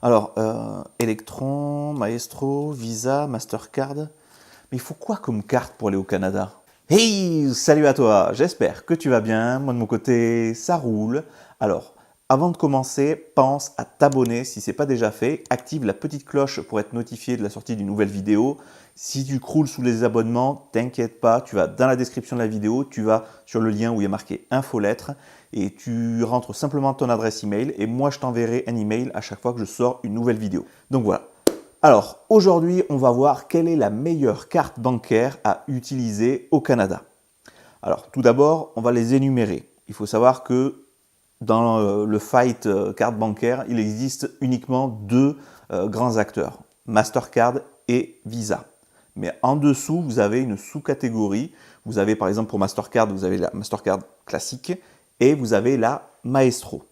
Alors, Electron, Maestro, Visa, Mastercard. Mais il faut quoi comme carte pour aller au Canada? Hey, salut à toi, j'espère que tu vas bien. Moi de mon côté, ça roule. Alors, avant de commencer, pense à t'abonner si ce n'est pas déjà fait. Active la petite cloche pour être notifié de la sortie d'une nouvelle vidéo. Si tu croules sous les abonnements, t'inquiète pas, tu vas dans la description de la vidéo, tu vas sur le lien où il y a marqué infolettre et tu rentres simplement ton adresse email et moi je t'enverrai un email à chaque fois que je sors une nouvelle vidéo. Donc voilà. Alors aujourd'hui, on va voir quelle est la meilleure carte bancaire à utiliser au Canada. Alors tout d'abord, on va les énumérer. Il faut savoir que dans le fight carte bancaire, il existe uniquement deux grands acteurs, Mastercard et Visa. Mais en dessous, vous avez une sous-catégorie. Vous avez par exemple pour Mastercard, vous avez la Mastercard classique et vous avez la Maestro.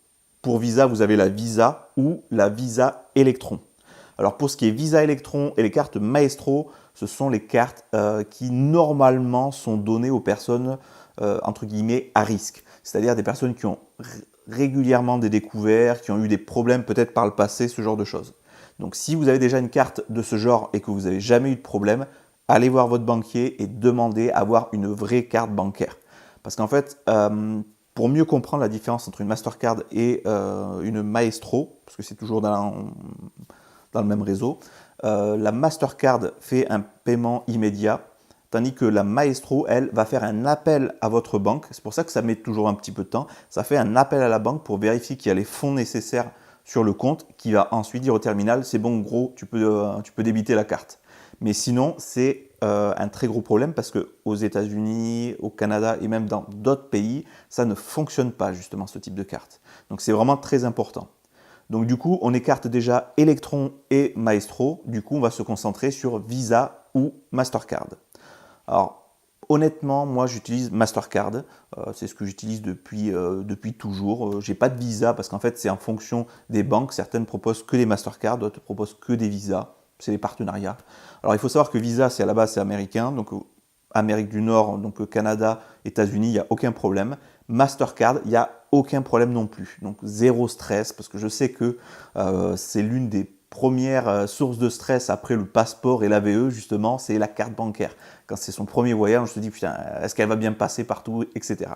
Pour Visa, vous avez la Visa ou la Visa Electron. Alors pour ce qui est Visa Electron et les cartes Maestro, ce sont les cartes qui normalement sont données aux personnes entre guillemets à risque. C'est-à-dire des personnes qui ont régulièrement des découvertes, qui ont eu des problèmes peut-être par le passé, ce genre de choses. Donc si vous avez déjà une carte de ce genre et que vous n'avez jamais eu de problème, allez voir votre banquier et demandez à avoir une vraie carte bancaire. Parce qu'en fait, pour mieux comprendre la différence entre une Mastercard et une Maestro, parce que c'est toujours dans le même réseau, la Mastercard fait un paiement immédiat, tandis que la Maestro, elle, va faire un appel à votre banque. C'est pour ça que ça met toujours un petit peu de temps. Ça fait un appel à la banque pour vérifier qu'il y a les fonds nécessaires sur le compte, qui va ensuite dire au terminal, c'est bon, gros, tu peux débiter la carte. Mais sinon, c'est un très gros problème parce qu'aux États-Unis, au Canada et même dans d'autres pays, ça ne fonctionne pas justement ce type de carte. Donc c'est vraiment très important. Donc du coup, on écarte déjà Electron et Maestro. Du coup, on va se concentrer sur Visa ou Mastercard. Alors, honnêtement, moi, j'utilise Mastercard. C'est ce que j'utilise depuis toujours. J'ai pas de Visa parce qu'en fait, c'est en fonction des banques. Certaines proposent que des Mastercard, d'autres proposent que des Visa. C'est des partenariats. Alors, il faut savoir que Visa, c'est à la base, c'est américain. Donc, Amérique du Nord, donc Canada, États-Unis, il n'y a aucun problème. Mastercard, il n'y a aucun problème non plus. Donc, zéro stress parce que je sais que c'est l'une des première source de stress après le passeport et l'AVE, justement, c'est la carte bancaire. Quand c'est son premier voyage, on se dit, putain, est-ce qu'elle va bien passer partout, etc.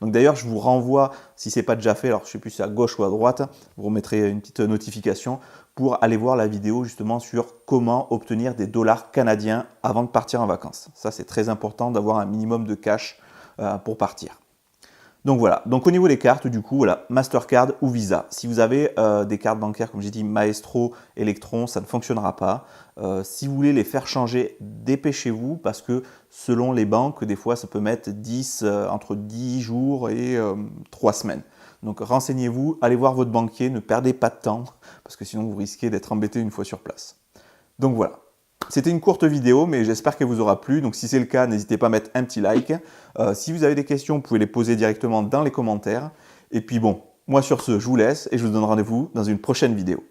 Donc d'ailleurs, je vous renvoie, si ce n'est pas déjà fait, alors je ne sais plus si c'est à gauche ou à droite, vous remettrez une petite notification pour aller voir la vidéo justement sur comment obtenir des dollars canadiens avant de partir en vacances. Ça, c'est très important d'avoir un minimum de cash pour partir. Donc voilà, donc au niveau des cartes, du coup, voilà, Mastercard ou Visa. Si vous avez des cartes bancaires, comme j'ai dit, Maestro, Electron, ça ne fonctionnera pas. Si vous voulez les faire changer, dépêchez-vous parce que selon les banques, des fois, ça peut mettre entre 10 jours et 3 semaines. Donc renseignez-vous, allez voir votre banquier, ne perdez pas de temps parce que sinon vous risquez d'être embêté une fois sur place. Donc voilà. C'était une courte vidéo, mais j'espère qu'elle vous aura plu. Donc si c'est le cas, n'hésitez pas à mettre un petit like. Si vous avez des questions, vous pouvez les poser directement dans les commentaires. Et puis bon, moi sur ce, je vous laisse et je vous donne rendez-vous dans une prochaine vidéo.